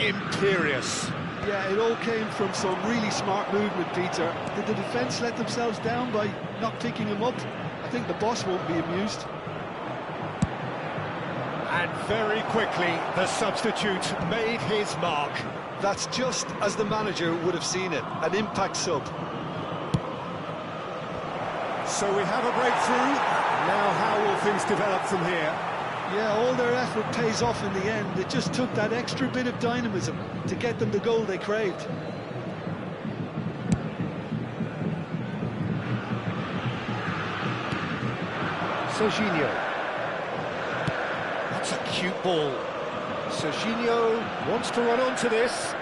imperious. Yeah, it all came from some really smart movement, Peter. Did the defence let themselves down by not picking him up? I think the boss won't be amused. And very quickly, the substitute made his mark. That's just as the manager would have seen it, an impact sub. So we have a breakthrough. Now how will things develop from here? Yeah, all their effort pays off in the end. It just took that extra bit of dynamism to get them the goal they craved. Serginho. That's a cute ball. Serginho wants to run onto this.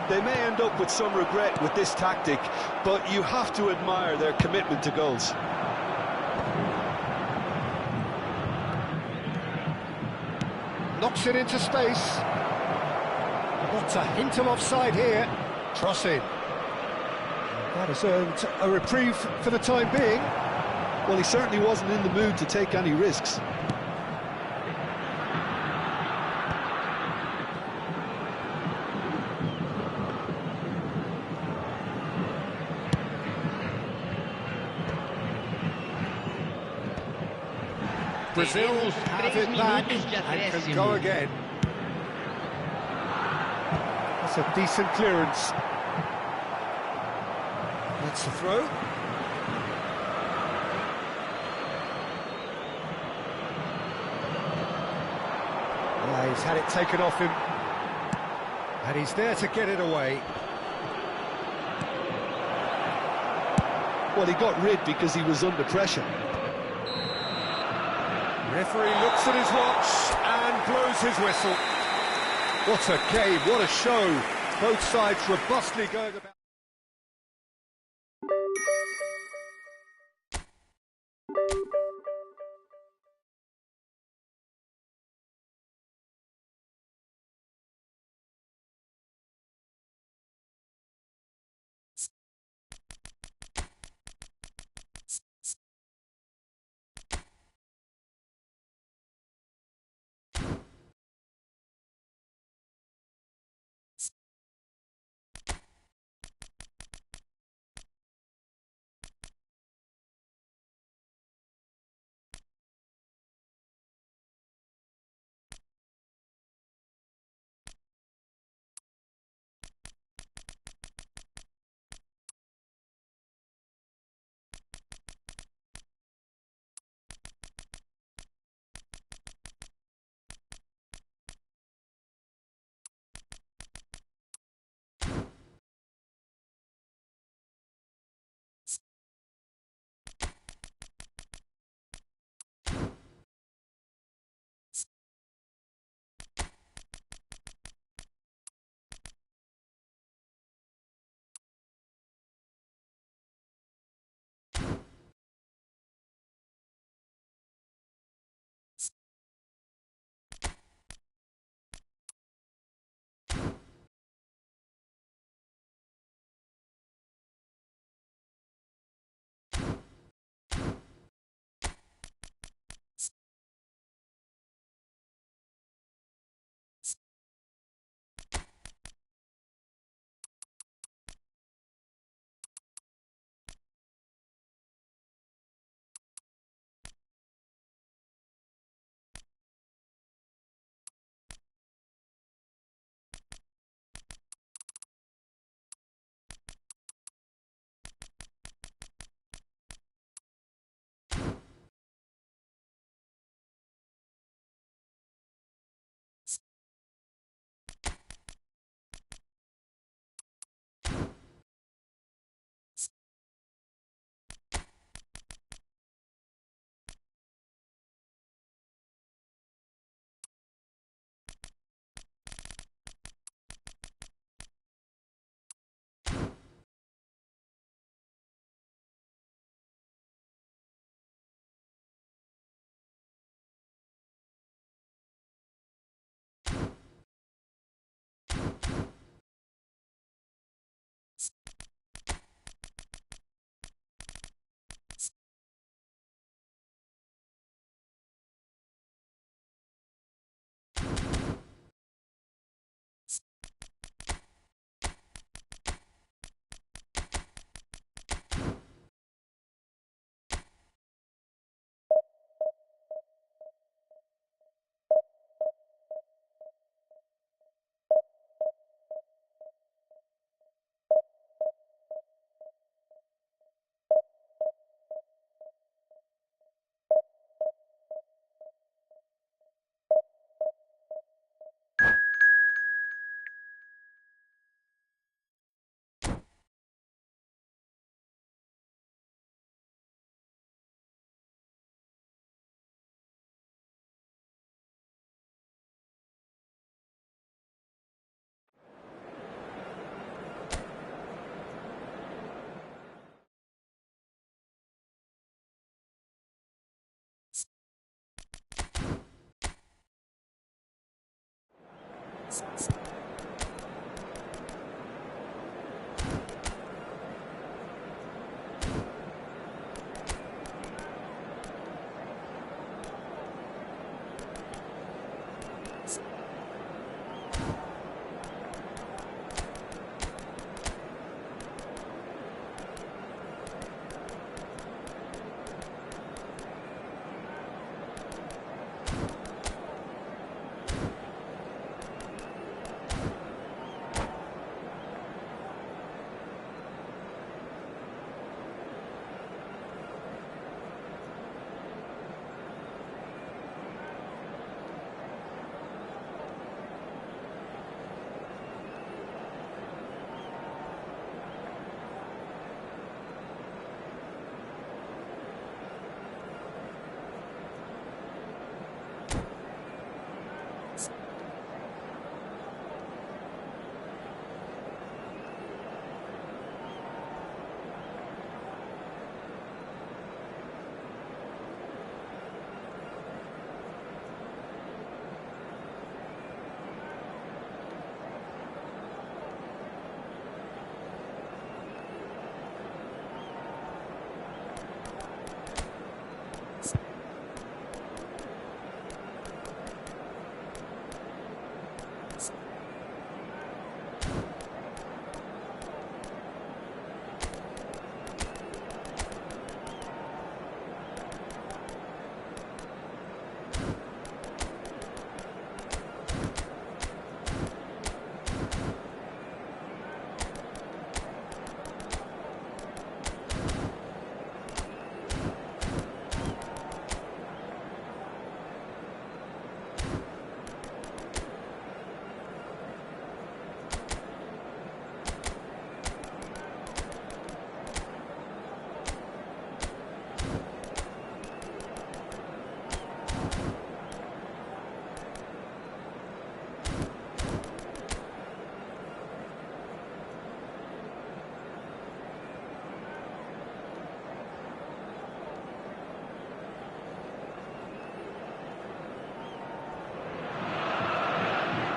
They may end up with some regret with this tactic, but you have to admire their commitment to goals. Knocks it into space. Not a hint of offside here. Cross in. That has earned a reprieve for the time being. Well, he certainly wasn't in the mood to take any risks. Brazil have it back and can go again. That's a decent clearance. That's the throw. Yeah, he's had it taken off him. And he's there to get it away. Well, he got rid because he was under pressure. Referee looks at his watch and blows his whistle. What a game, what a show. Both sides robustly going about.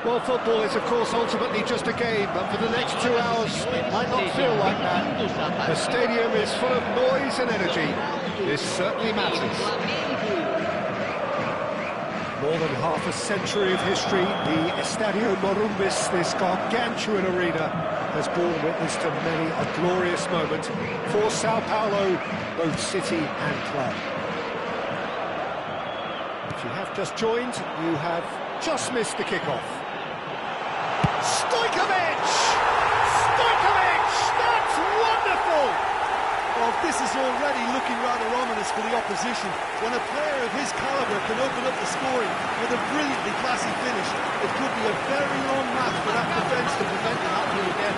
Well, football is, of course, ultimately just a game, but for the next 2 hours, it might not feel like that. The stadium is full of noise and energy. This certainly matters. More than half a century of history, the Estadio Morumbis, this gargantuan arena, has borne witness to many a glorious moment for Sao Paulo, both city and club. If you have just joined, you have just missed the kickoff. Stojkovic! Stojkovic! That's wonderful! Well, this is already looking rather ominous for the opposition. When a player of his calibre can open up the scoring with a brilliantly classy finish, it could be a very long match for that defence to prevent it happening again.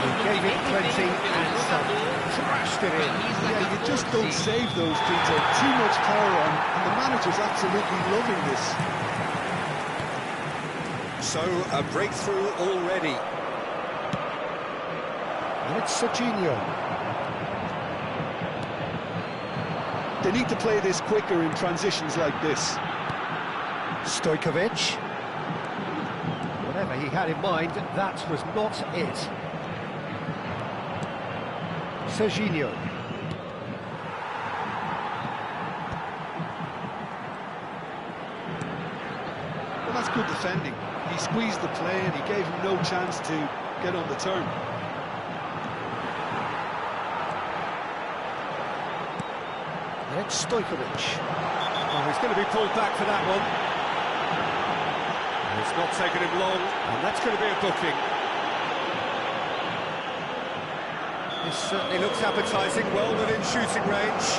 He gave it plenty and some thrashed it in. Yeah, you just don't save those, Peter. Too much power on, and the manager's absolutely loving this. So, a breakthrough already. And it's Serginho. They need to play this quicker in transitions like this. Stojkovic. Whatever he had in mind, that was not it. Serginho. Well, that's good defending. He squeezed the play and he gave him no chance to get on the turn. And it's Stojkovic. Oh, he's going to be pulled back for that one. And it's not taken him long, and that's going to be a booking. This certainly looks appetising, well within shooting range.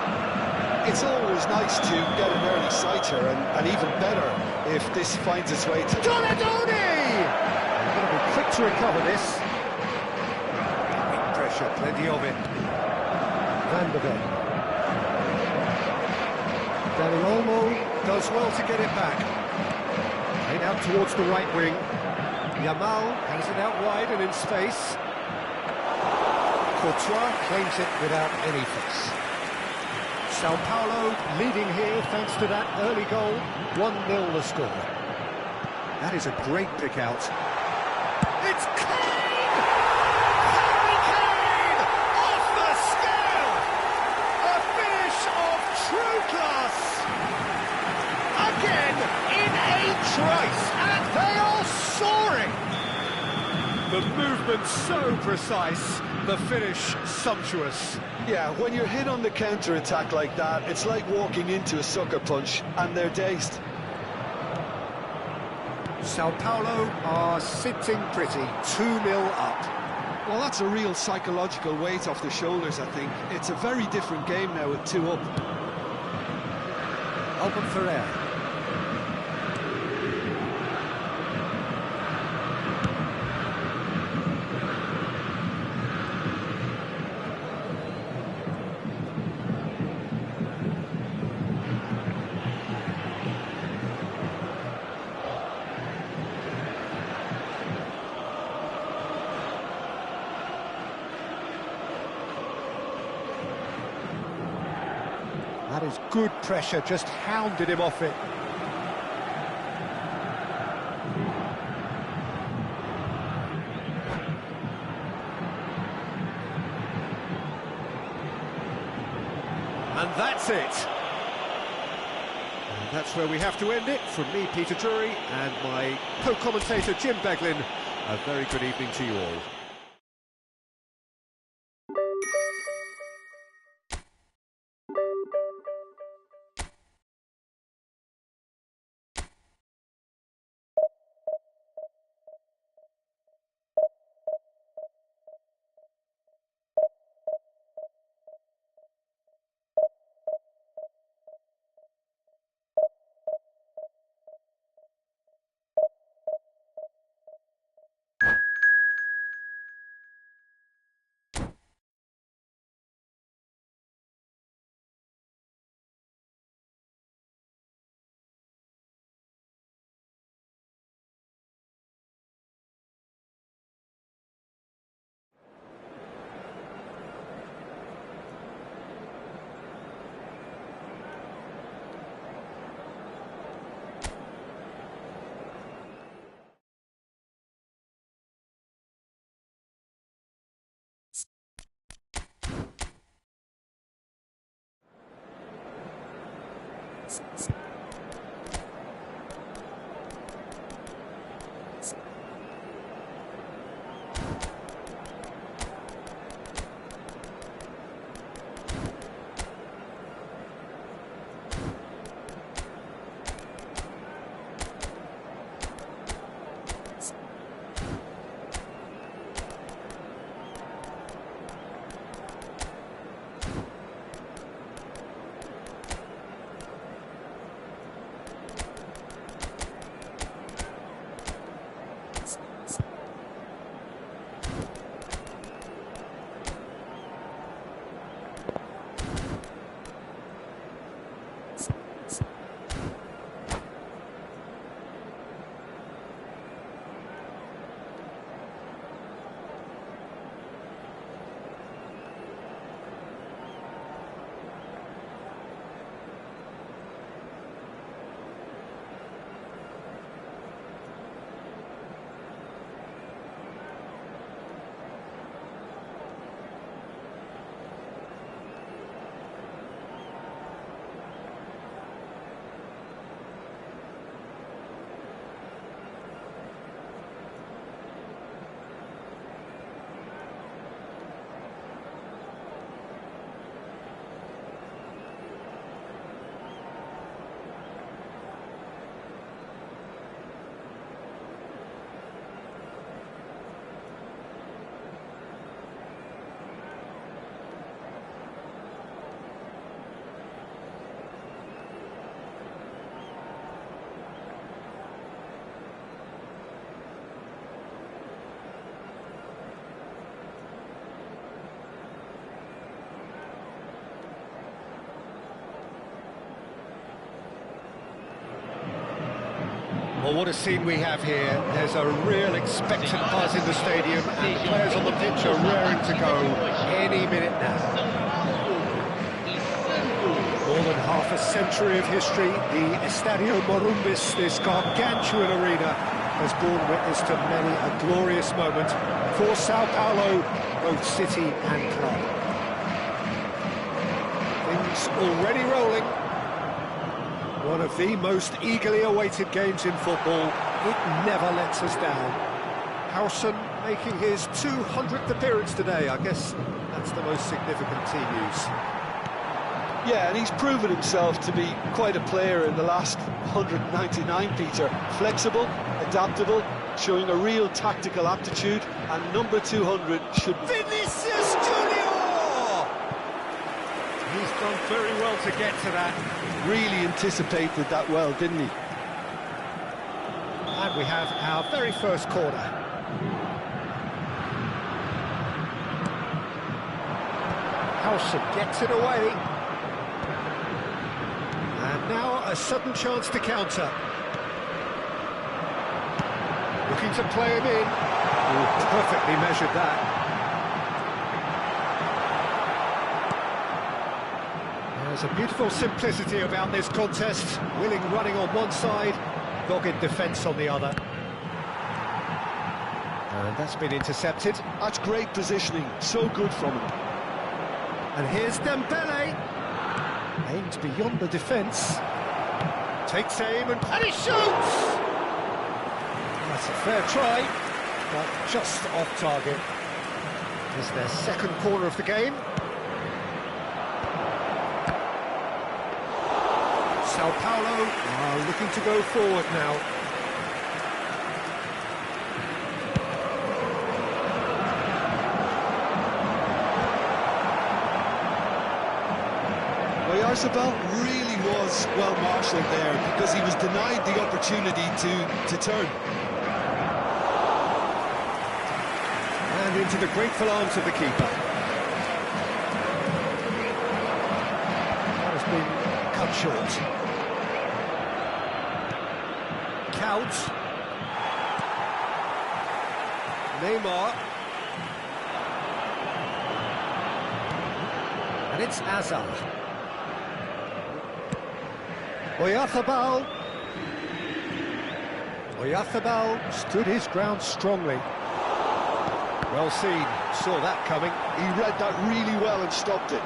It's always nice to get an early sighter, and even better if this finds its way to... Donadoni! They're going to be quick to recover this. Big pressure, plenty of it. Van der Ven. Dani Olmo does well to get it back. Played out towards the right wing. Yamal has it out wide and in space. Courtois claims it without any fuss. Sao Paulo leading here thanks to that early goal. 1-0 the score. That is a great pick out. It's Kane! Harry Kane! Off the scale! A finish of true class! Again, in a trice, and they are soaring! The movement so precise, the finish sumptuous. Yeah, when you're hit on the counter-attack like that, it's like walking into a sucker punch, and they're dazed. Sao Paulo are sitting pretty, 2-0 up. Well, that's a real psychological weight off the shoulders, I think. It's a very different game now with 2 up. Albert Ferrer. That is good pressure, just hounded him off it. And that's it. And that's where we have to end it. From me, Peter Drury, and my co-commentator, Jim Beglin. A very good evening to you all. Well, what a scene we have here. There's a real expectant buzz in the stadium, and the players on the pitch are raring to go any minute now. More than half a century of history, the Estadio Morumbis, this gargantuan arena, has borne witness to many a glorious moment for Sao Paulo, both city and club. Things already rolling. One of the most eagerly awaited games in football. It never lets us down. Howson making his 200th appearance today. I guess that's the most significant team news. Yeah, and he's proven himself to be quite a player in the last 199, Peter. Flexible, adaptable, showing a real tactical aptitude, and number 200 should... Vinicius Junior! He's done very well to get to that. Really anticipated that well, didn't he? And we have our very first corner. Howson gets it away. And now a sudden chance to counter. Looking to play him in. Ooh, perfectly measured that. There's a beautiful simplicity about this contest. Willing running on one side, dogged defence on the other. And that's been intercepted. That's great positioning, so good from him. And here's Dembele. Aims beyond the defence. Takes aim and he shoots! That's a fair try, but just off target. Is their second corner of the game. Sao Paulo are looking to go forward now. Oyarzabal really was well marshalled there because he was denied the opportunity to turn. And into the grateful arms of the keeper. That has been cut short. Couch. Neymar. And it's Hazard. Oyarzabal stood his ground strongly. Well seen, saw that coming. He read that really well and stopped it.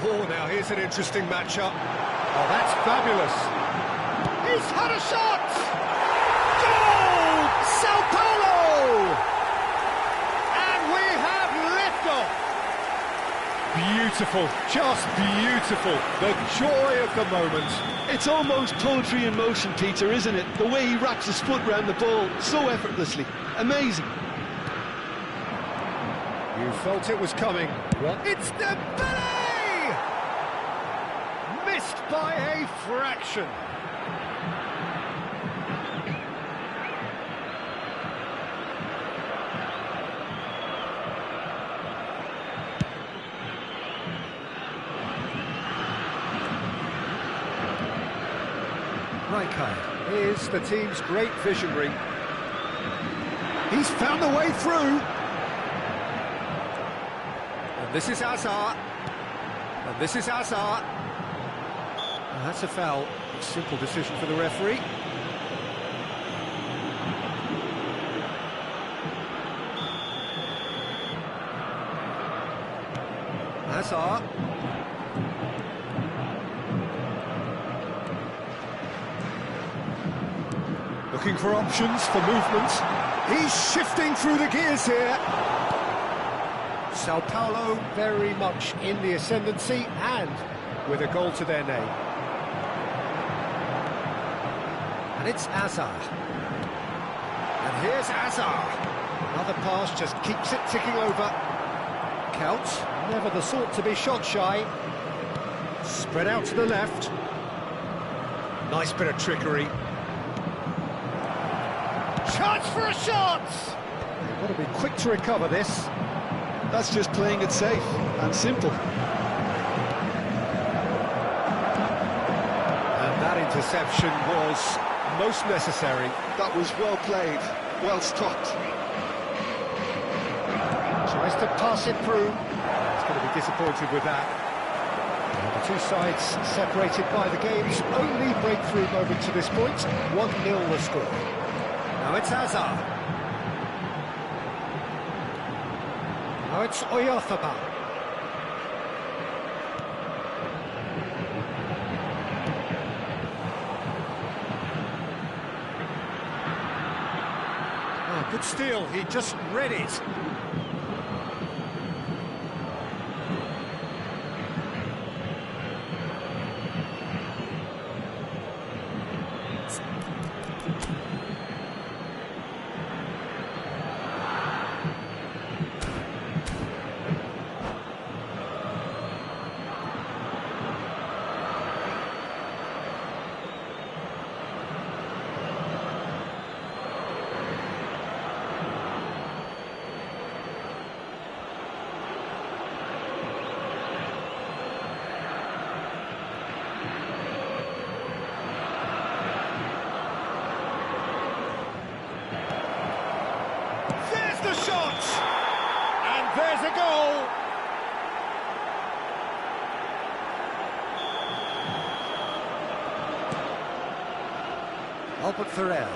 Oh, now here's an interesting matchup. Oh, that's fabulous. He's had a shot! Goal! Sao Paulo! And we have liftoff. Beautiful, just beautiful. The joy of the moment. It's almost poetry in motion, Peter, isn't it? The way he wraps his foot round the ball so effortlessly. Amazing. You felt it was coming. Well, it's Dembele! Missed by a fraction. Rijkaard is the team's great visionary. He's found a way through. And this is Hazard. And this is Hazard. And that's a foul. Simple decision for the referee. Hazard. Looking for options for movement. He's shifting through the gears here. Sao Paulo very much in the ascendancy and with a goal to their name. And it's Hazard. And here's Hazard. Another pass just keeps it ticking over. Counts, never the sort to be shot shy. Spread out to the left. Nice bit of trickery. Chance for a shot! They've got to be quick to recover this. That's just playing it safe and simple. And that interception was most necessary. That was well played, well stopped. Tries to pass it through. He's going to be disappointed with that. The two sides separated by the game's only breakthrough moment to this point. 1-0 the score. Now it's Hazard. Now it's Oyarzabal. Oh, good steal, he just read it. The shot, and there's a goal. Albert Ferrer.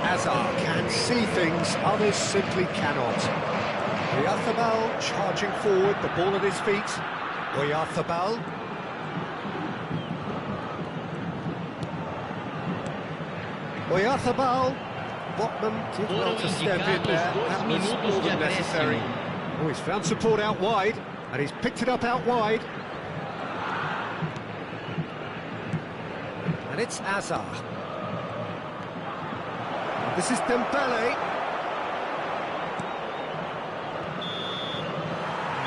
Hazard can see things others simply cannot. Oyarzabal charging forward, the ball at his feet. Oyarzabal. Oyarzabal. Botman did well to step in there. That was more than necessary. Oh, he's found support out wide, and he's picked it up out wide. And it's Hazard. This is Dembele.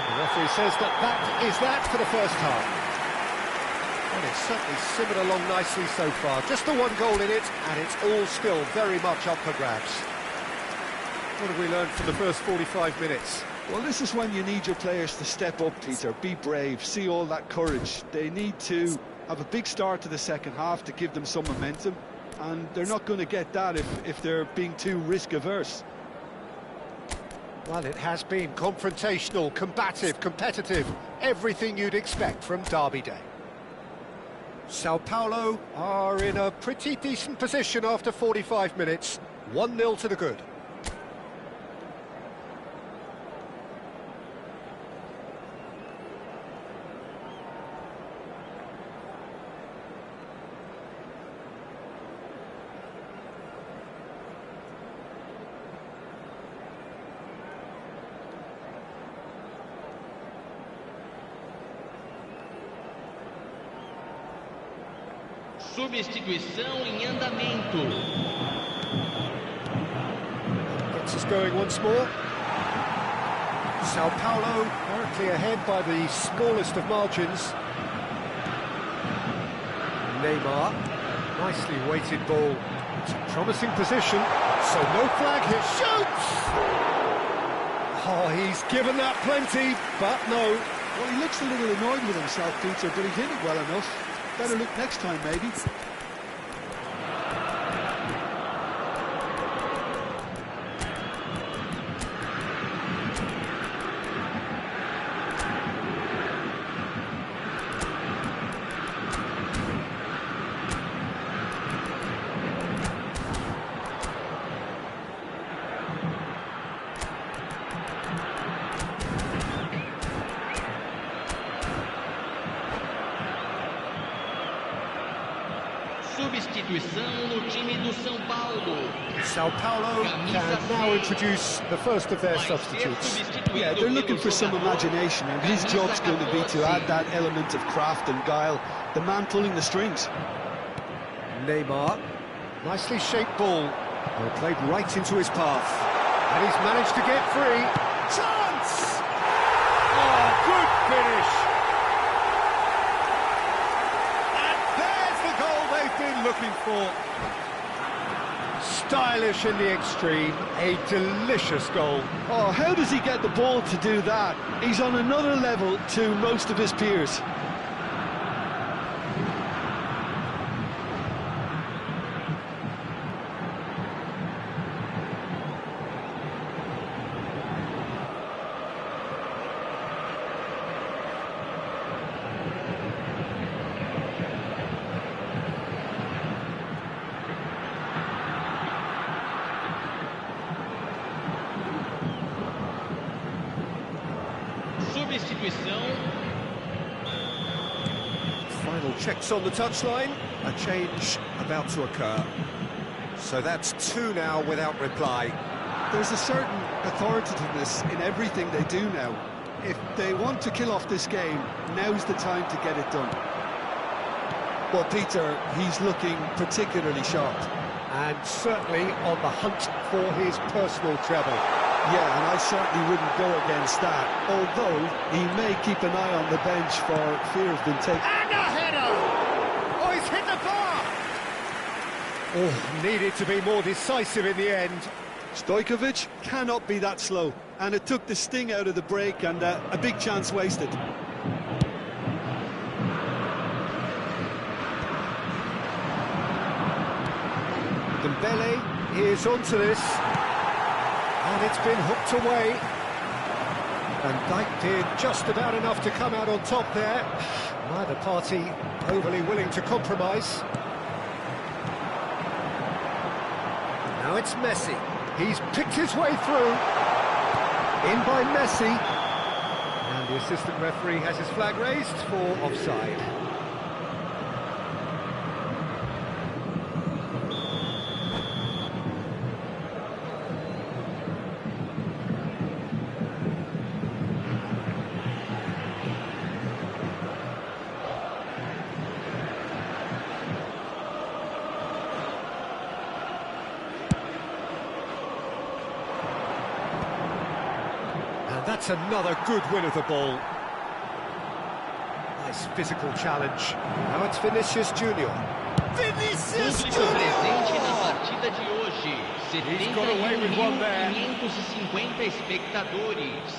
The referee says that is that for the first half. And it's certainly simmered along nicely so far. Just the one goal in it, and it's all still very much up for grabs. What have we learned from the first 45 minutes? Well, this is when you need your players to step up, Peter. Be brave, see all that courage. They need to have a big start to the second half to give them some momentum. And they're not going to get that if they're being too risk-averse. Well, it has been confrontational, combative, competitive, everything you'd expect from Derby Day. Sao Paulo are in a pretty decent position after 45 minutes. 1-0 to the good. Substituição em andamento. Gets us going once more. Sao Paulo currently ahead by the smallest of margins. Neymar, nicely weighted ball. It's a promising position, so no flag here. Shoots! Oh, he's given that plenty, but no. Well, he looks a little annoyed with himself, Peter, but he hit it well enough. Better look next time, maybe. Substituição no time do São Paulo. Sao Paulo can now introduce the first of their substitutes. Yeah, they're looking for some imagination, and his job's going to be to add that element of craft and guile, the man pulling the strings. Neymar, nicely shaped ball, well, played right into his path, and he's managed to get free. Chance! Oh, good finish! And there's the goal they've been looking for. stylish in the extreme, a delicious goal. Oh, how does he get the ball to do that? He's on another level to most of his peers. Substituição. Final checks on the touchline, a change about to occur. So that's two now without reply. There's a certain authoritativeness in everything they do now. If they want to kill off this game, now's the time to get it done. Well, Peter, he's looking particularly sharp. And certainly on the hunt for his personal treble. Yeah, and I certainly wouldn't go against that, although he may keep an eye on the bench for fear of being taken. And a header! Oh, he's hit the bar! Oh, needed to be more decisive in the end. Stojkovic cannot be that slow, and it took the sting out of the break and a big chance wasted. Dembele is onto this. And it's been hooked away. And Dijk did just about enough to come out on top there. Neither party overly willing to compromise. Now it's Messi. He's picked his way through. In by Messi. And the assistant referee has his flag raised for offside. That's another good win of the ball. Nice physical challenge. Now it's Vinicius Junior. Vinicius Público presente na partida de hoje. He's got away with one there. 71.550 espectadores.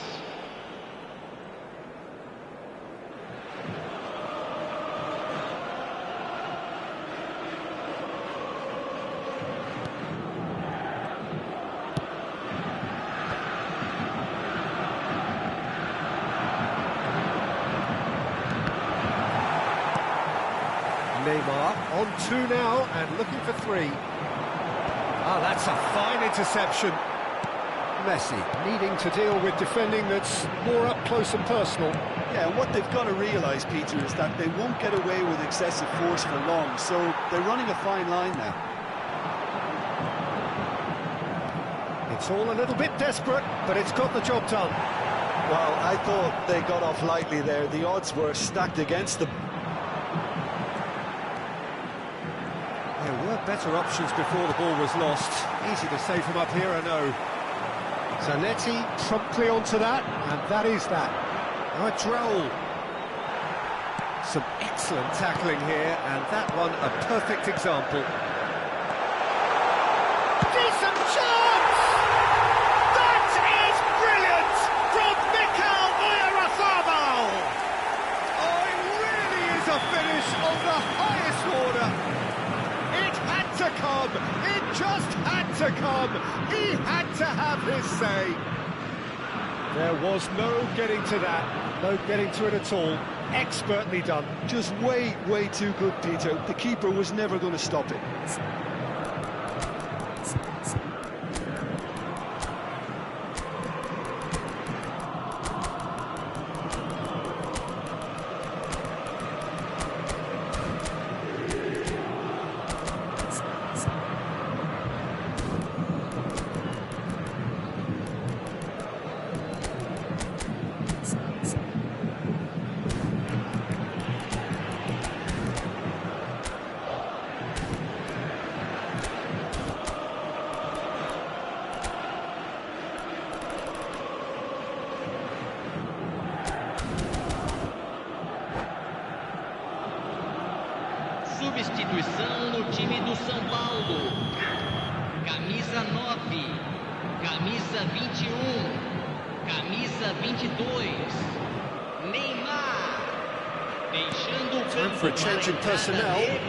Neymar on two now and looking for three. Ah, that's a fine interception. Messi needing to deal with defending that's more up close and personal. Yeah, what they've got to realise, Peter, is that they won't get away with excessive force for long, so they're running a fine line now. It's all a little bit desperate, but it's got the job done. Well, I thought they got off lightly there. The odds were stacked against them. There were better options before the ball was lost. Easy to say from up here, I know. Zanetti promptly onto that, and that is that. Now it's Raul. Some excellent tackling here, and that one a perfect example. Decent chance! That is brilliant from Mikel Oyarzabal! Oh, it really is a finish of the highest order. It had to come. It just had to come. He had to have his say. There was no getting to that. No getting to it at all. Expertly done. Just way too good, Peter. The keeper was never going to stop it. Substituição no time do São Paulo. camisa 9, camisa 21, camisa 22, Neymar, deixando o Time for a campo change in para a entrada personnel. dele,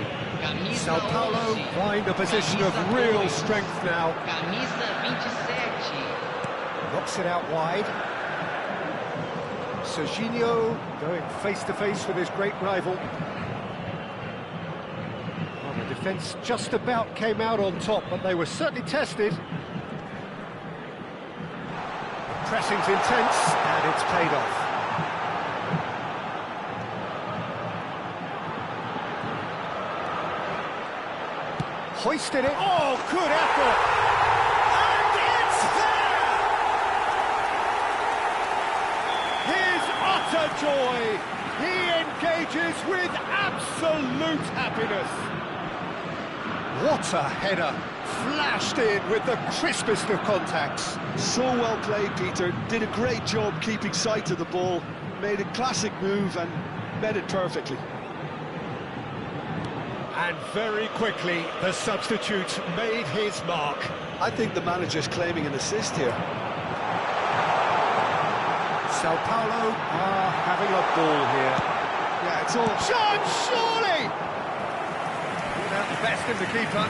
camisa Sao Paulo 11, find a position of camisa real 2, strength now. camisa 27. Knocks it out wide. Serginho going face-to-face with his great rival. Well, the defence just about came out on top, but they were certainly tested. Pressing's intense, and it's paid off. Hoisted it. Oh, good effort! And it's there! His utter joy! He engages with absolute happiness. What a header! Flashed in with the crispest of contacts. So well played, Peter. Did a great job keeping sight of the ball. Made a classic move and met it perfectly. And very quickly, the substitute made his mark. I think the manager's claiming an assist here. Sao Paulo are having a ball here. Yeah, it's all... Shot, surely! Without the best in the keeper.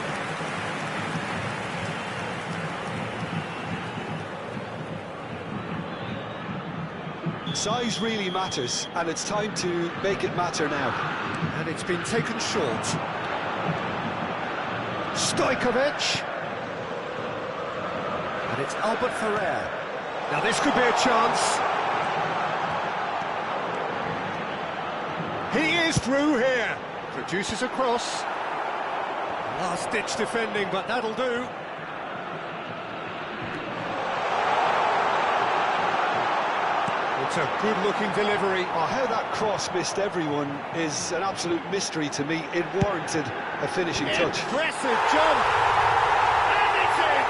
Size really matters, and it's time to make it matter now. And it's been taken short. Stojkovic. And it's Albert Ferrer. Now this could be a chance. He is through here. Produces a cross. Last-ditch defending, but that'll do. It's a good-looking delivery. Oh, how that cross missed everyone is an absolute mystery to me. It warranted a finishing touch. Impressive jump! And it's in!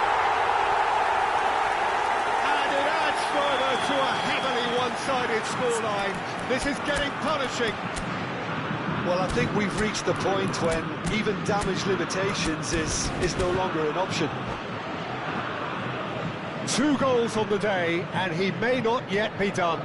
And it adds further to a heavily one-sided scoreline. This is getting punishing. Well, I think we've reached the point when even damage limitations is no longer an option. 2 goals on the day, and he may not yet be done.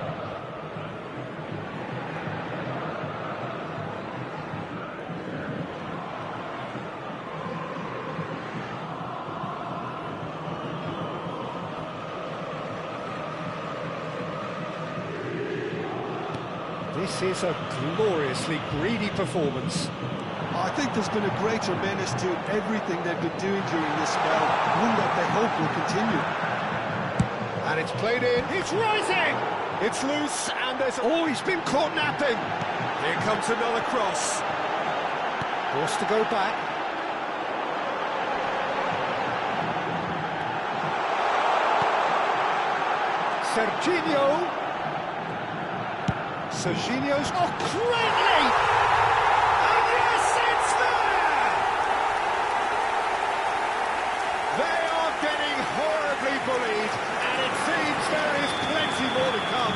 This is a gloriously greedy performance. I think there's been a greater menace to everything they've been doing during this spell, one that they hope will continue. And it's played in, it's rising! It's loose, and there's always been caught napping. Here comes another cross. Forced to go back. Serginho's, oh, great leap! And yes, it's there! They are getting horribly bullied, and it seems there is plenty more to come.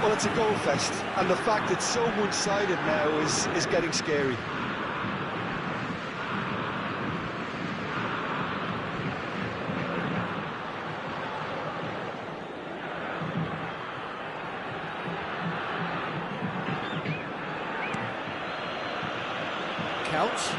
Well, it's a goal fest, and the fact it's so one-sided now is getting scary. Counts.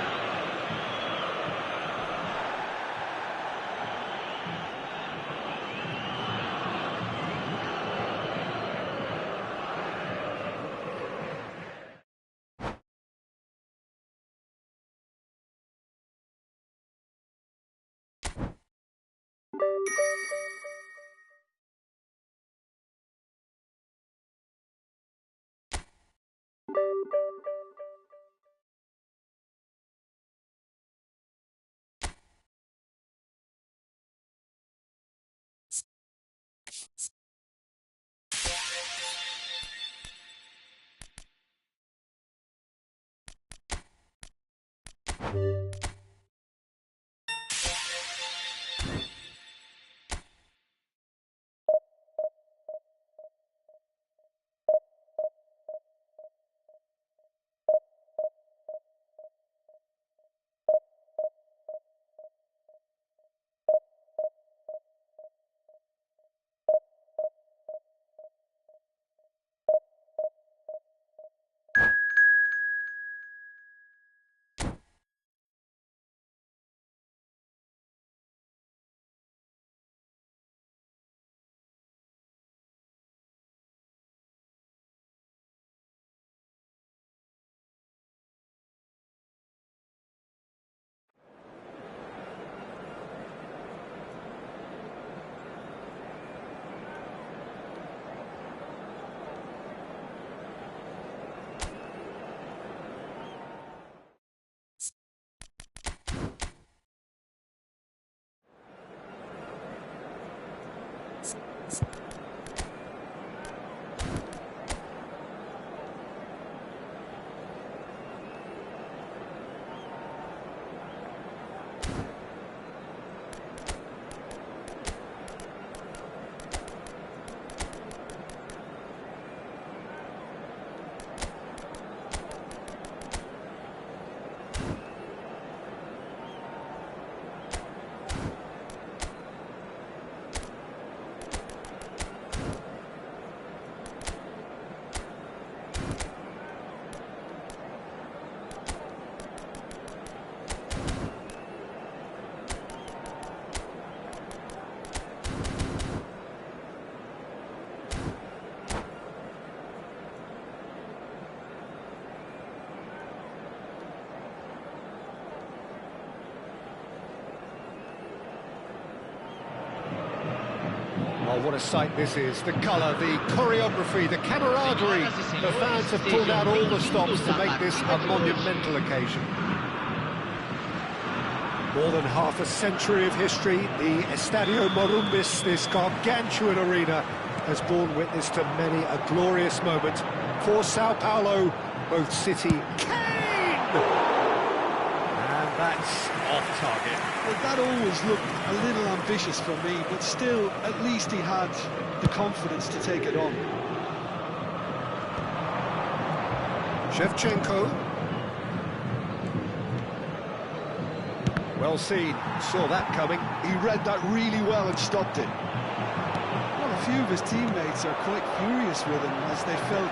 Oh, what a sight this is. The colour, the choreography, the camaraderie. The fans have pulled out all the stops to make this a monumental occasion. More than half a century of history, the Estadio Morumbis, this gargantuan arena, has borne witness to many a glorious moment for Sao Paulo, both city. Kane! And that's off target. Well, that always looked a little ambitious for me, but still, at least he had the confidence to take it on. Shevchenko. Well seen, saw that coming. He read that really well and stopped it. Well, a few of his teammates are quite furious with him as they felt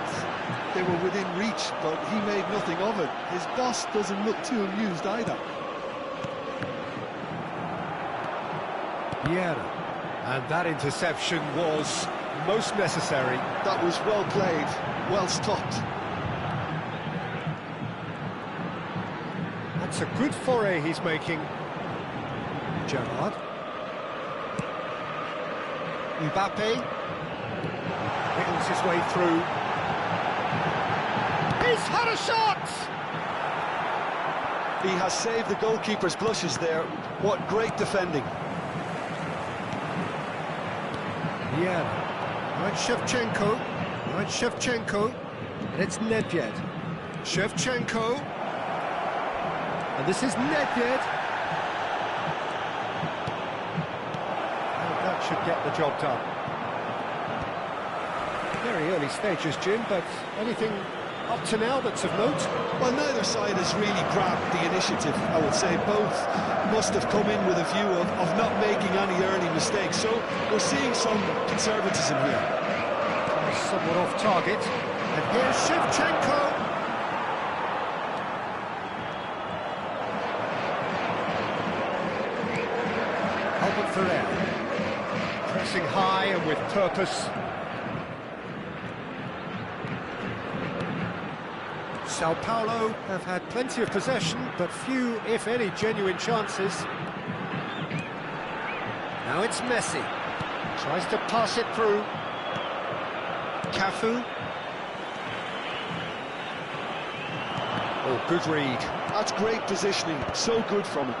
they were within reach, but he made nothing of it. His boss doesn't look too amused either. Yeah, and that interception was most necessary. That was well played, well stopped. That's a good foray he's making. Gerrard. Mbappe. Wiggles his way through. He's had a shot! He has saved the goalkeeper's blushes there. What great defending. Yeah. Right, Shevchenko. Right, Shevchenko. And it's Nedved. Shevchenko. And this is Nedved. And that should get the job done. Very early stages, Jim, but anything up to now that's of note? Well, neither side has really grabbed the initiative, I would say. Both must have come in with a view of not making any early mistakes. So we're seeing some conservatism here. Somewhat off target. And here's Shevchenko. Pressing high and with purpose. Sao Paulo have had plenty of possession, but few, if any, genuine chances. Now it's Messi. Tries to pass it through. Cafu. Oh, good read. That's great positioning, so good from him.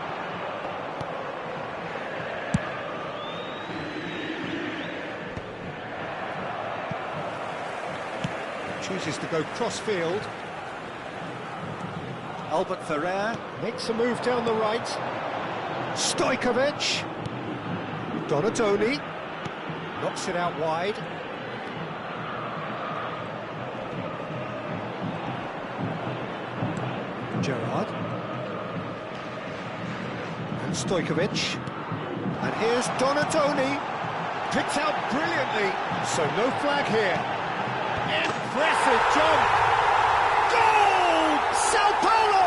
Chooses to go cross-field. Albert Ferrer makes a move down the right. Stojkovic. Donatoni. Knocks it out wide. Gerrard. And Stojkovic. And here's Donatoni. Picked out brilliantly. So no flag here. Impressive jump! Goal! Sao Paulo!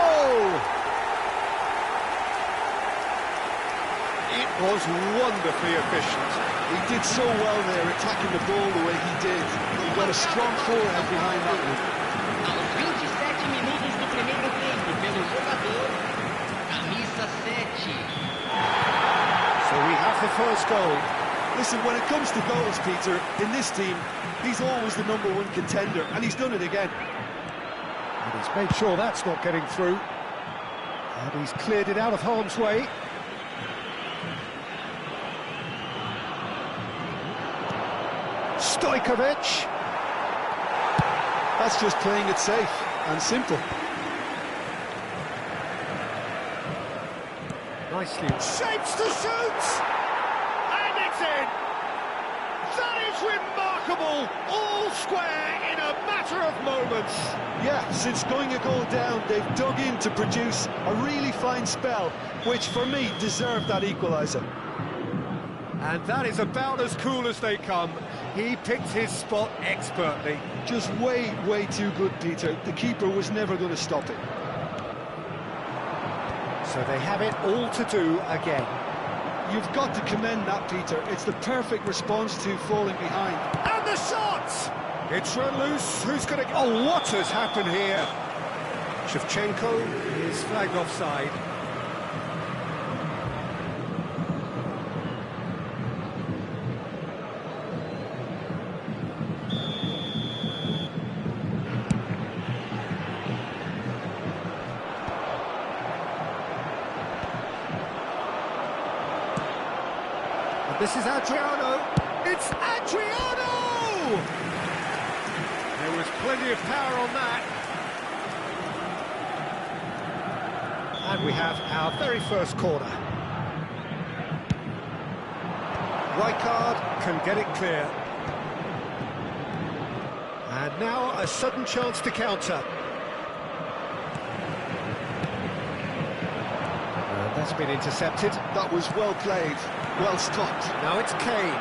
It was wonderfully efficient. He did so well there, attacking the ball the way he did. He got a strong forehead behind that one. Aos 27 minutos do primeiro tempo, pelo jogador, camisa 7. So we have the first goal. Listen, when it comes to goals, Peter, in this team, he's always the #1 contender, and he's done it again. And he's made sure that's not getting through. And he's cleared it out of harm's way. Stojkovic. That's just playing it safe and simple. Nicely. Shapes to shoot! And it's in! That is remarkable! All square in a matter of moments. Yeah, since going a goal down, they've dug in to produce a really fine spell, which for me deserved that equaliser. And that is about as cool as they come. He picked his spot expertly. Just way, way too good, Peter. The keeper was never going to stop it. So they have it all to do again. You've got to commend that, Peter. It's the perfect response to falling behind. And the shot! It's run loose. Who's going to... Oh, what has happened here? Shevchenko is flagged offside. This is Adriano. It's Adriano! There was plenty of power on that. And we have our very first corner. Rijkaard can get it clear. And now a sudden chance to counter. And that's been intercepted. That was well played, well stopped. Now it's Kane.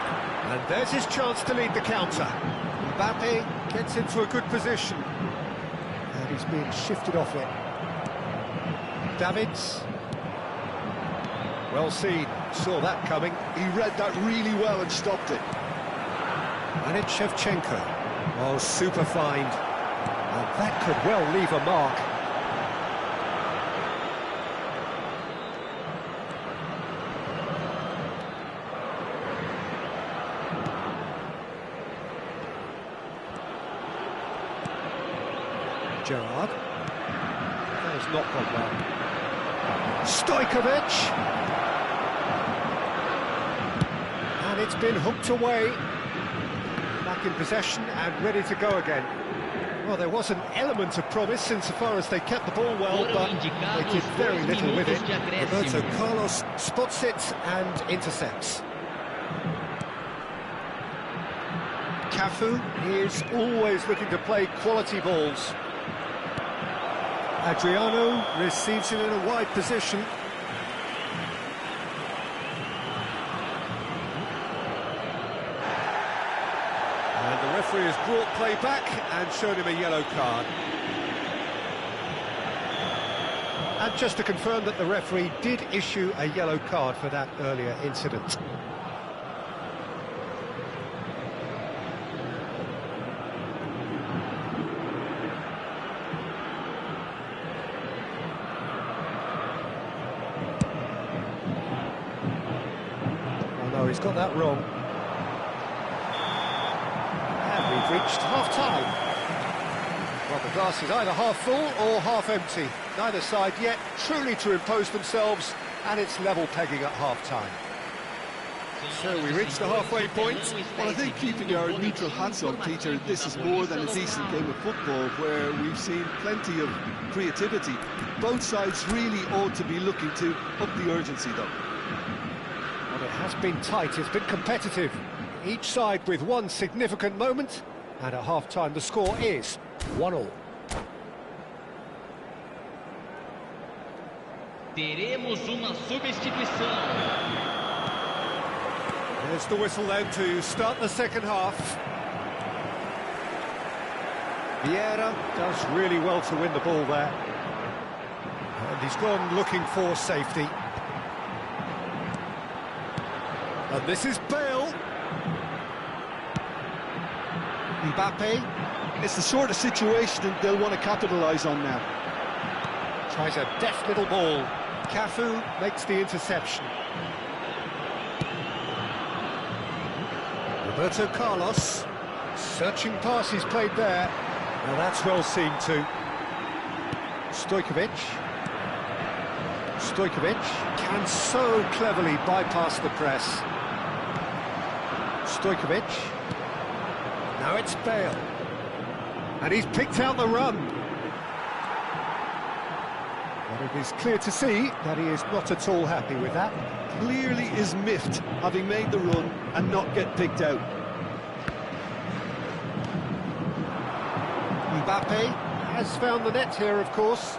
And there's his chance to lead the counter. Mbappe gets into a good position. And he's being shifted off it. Davids. Well seen, saw that coming. He read that really well and stopped it. And it's Shevchenko. Oh, super find. And that could well leave a mark. Gerrard. That has not gone well. Stojkovic. And it's been hooked away. Back in possession and ready to go again. Well, there was an element of promise insofar as they kept the ball well, but they did very little with it. Roberto Carlos spots it and intercepts. Cafu is always looking to play quality balls. Adriano receives it in a wide position. And the referee has brought play back and shown him a yellow card. And just to confirm that the referee did issue a yellow card for that earlier incident. Oh no, he's got that wrong. We've reached half-time. Well, the glass is either half full or half empty. Neither side yet truly to impose themselves, and it's level pegging at half-time. So we reached the halfway point. Well, I think keeping our neutral hats on, Peter, this is more than a decent game of football where we've seen plenty of creativity. Both sides really ought to be looking to up the urgency, though. Well, it has been tight, it's been competitive. Each side with one significant moment, and at half-time the score is 1-1. Teremos uma substituição. There's the whistle then to start the second half. Vieira does really well to win the ball there. And he's gone looking for safety. And this is Bale. Mbappe. It's the sort of situation that they'll want to capitalise on now. Tries a deft little ball. Cafu makes the interception. Roberto Carlos. Searching pass he's played there. Now that's well seen too. Stojkovic. Stojkovic can so cleverly bypass the press. Stojkovic. Now it's Bale. And he's picked out the run. But it is clear to see that he is not at all happy with that. Clearly is miffed, having made the run and not get picked out. Mbappe has found the net here, of course.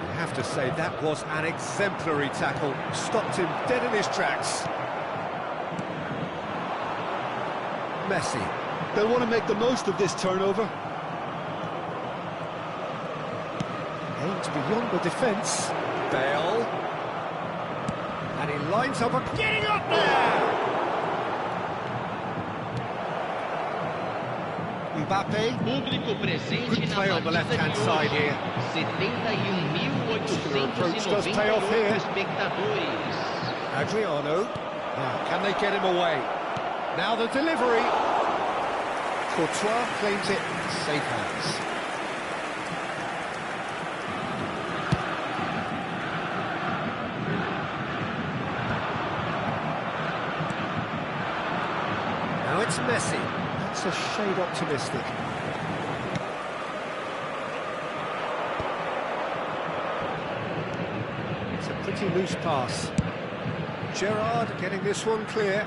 I have to say, that was an exemplary tackle. Stopped him dead in his tracks. Messi. They'll want to make the most of this turnover. Aims beyond the defence. Bale. And he lines up and getting up there! Mbappe. Público presente Good play on the left-hand side here. 71.890 espectadores. Adriano. Now, can they get him away? Now the delivery. Courtois claims it safe hands. Perhaps a shade optimistic. It's a pretty loose pass. Gerrard getting this one clear.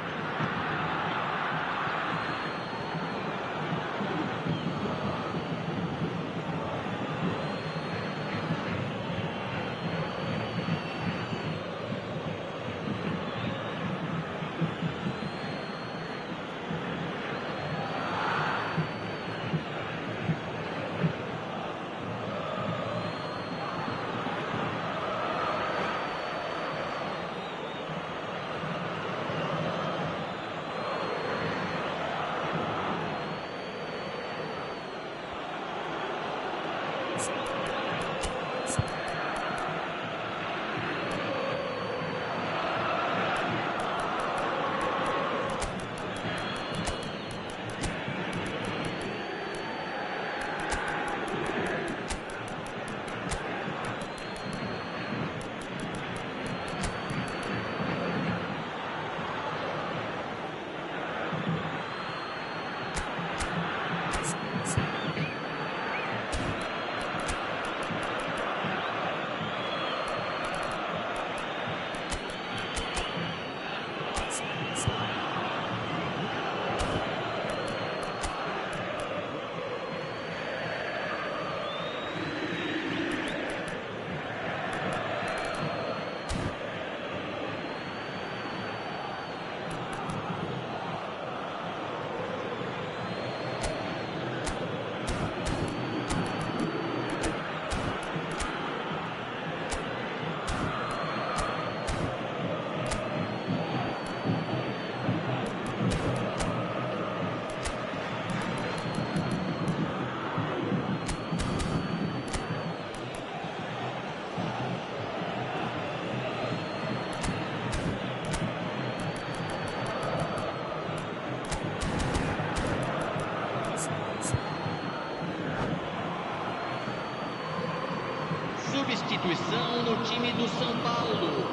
Substituição no time do São Paulo.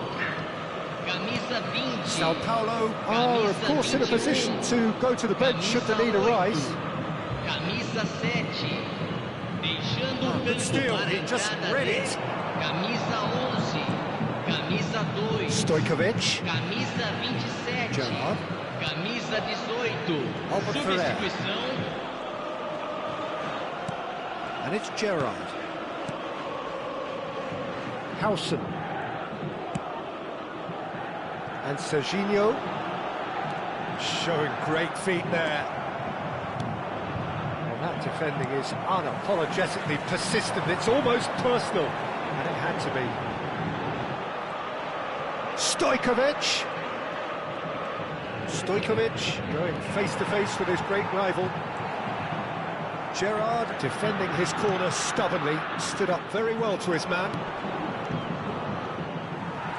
Camisa 20. Sao Paulo are, of course, in a position to go to the bench should the need arise. Camisa 7. Deixando o campo still, para a he just entrada read de it. Camisa 11. Camisa 2. Stojkovic. Camisa 27. Gerrard. Camisa 18. Albert Ferrer. Substituição. And it's Gerrard. Howson. And Serginho. Showing great feet there. Well, that defending is unapologetically persistent. It's almost personal. And it had to be. Stojkovic. Stojkovic going face-to-face with his great rival. Gerrard defending his corner stubbornly, stood up very well to his man.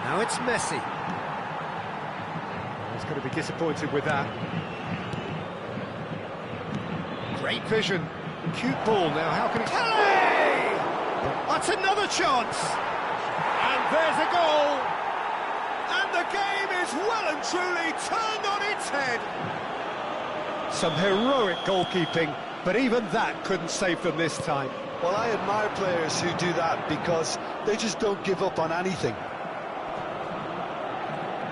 Now it's Messi. He's going to be disappointed with that. Great vision. Cute ball now, how can he... Kelly! That's another chance! And there's a goal! And the game is well and truly turned on its head! Some heroic goalkeeping, but even that couldn't save them this time. Well, I admire players who do that because they just don't give up on anything.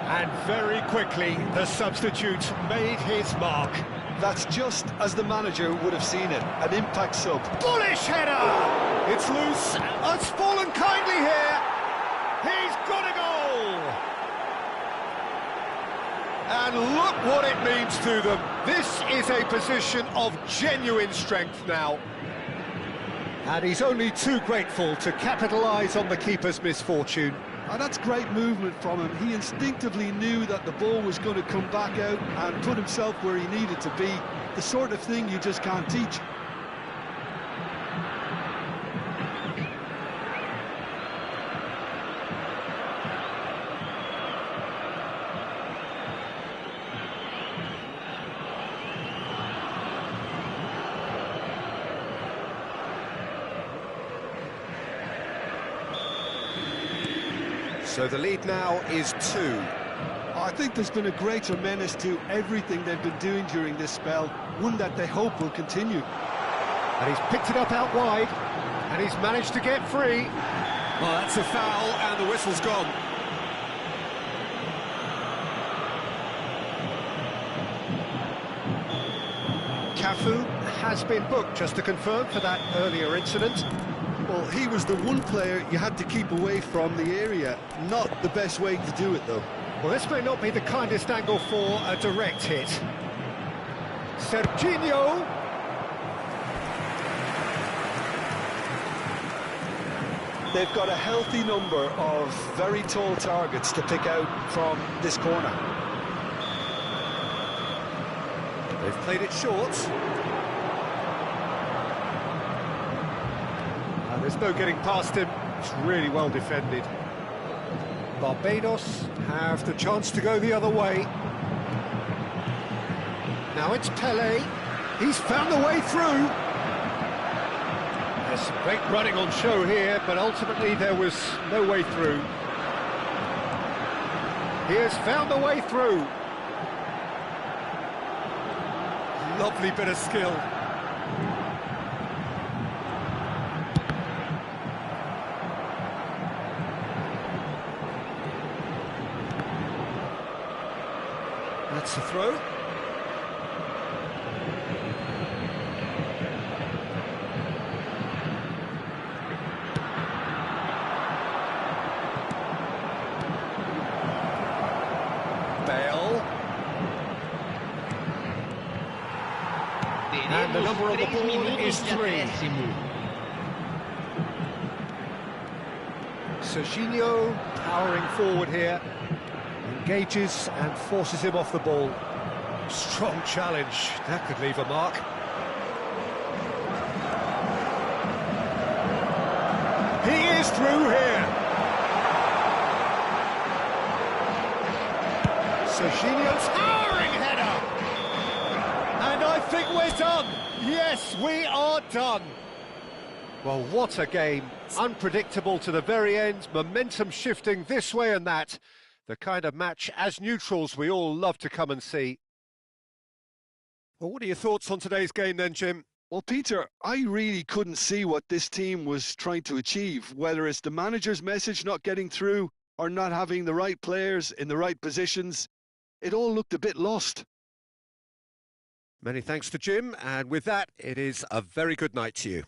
And very quickly, the substitute made his mark. That's just as the manager would have seen it, an impact sub. Bullish header! It's loose, it's fallen kindly here. He's got a goal! And look what it means to them. This is a position of genuine strength now. And he's only too grateful to capitalise on the keeper's misfortune. And that's great movement from him. He instinctively knew that the ball was going to come back out and put himself where he needed to be. The sort of thing you just can't teach. So the lead now is 2. I think there's been a greater menace to everything they've been doing during this spell. one that they hope will continue. And he's picked it up out wide, and he's managed to get free. Well, that's a foul, and the whistle's gone. Cafu has been booked, just to confirm, for that earlier incident. Well, he was the one player you had to keep away from the area. Not the best way to do it, though. Well, this may not be the kindest angle for a direct hit. Serginho. They've got a healthy number of very tall targets to pick out from this corner. They've played it short. There's no getting past him. It's really well defended. Barbados have the chance to go the other way. Now it's Pele. He's found the way through. There's some great running on show here, but ultimately there was no way through. He has found the way through. Lovely bit of skill. That's a throw. Bale. And the number on the board is 3. Serginho powering forward here. Engages and forces him off the ball. Strong challenge. That could leave a mark. He is through here. Serginho, towering header. And I think we're done. Yes, we are done. Well, what a game. Unpredictable to the very end. Momentum shifting this way and that. The kind of match, as neutrals, we all love to come and see. Well, what are your thoughts on today's game then, Jim? Well, Peter, I really couldn't see what this team was trying to achieve, whether it's the manager's message not getting through or not having the right players in the right positions. It all looked a bit lost. Many thanks to Jim, and with that, it is a very good night to you.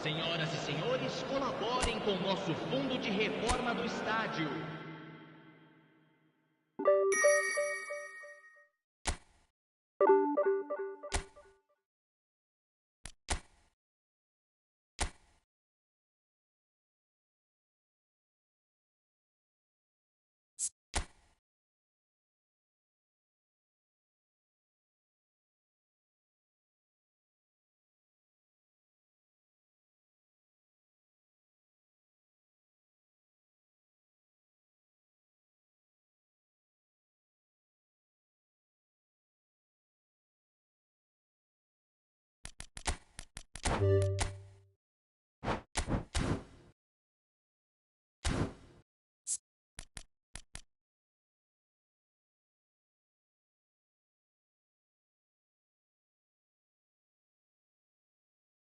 Senhoras e senhores, colaborem com o nosso fundo de reforma do estádio.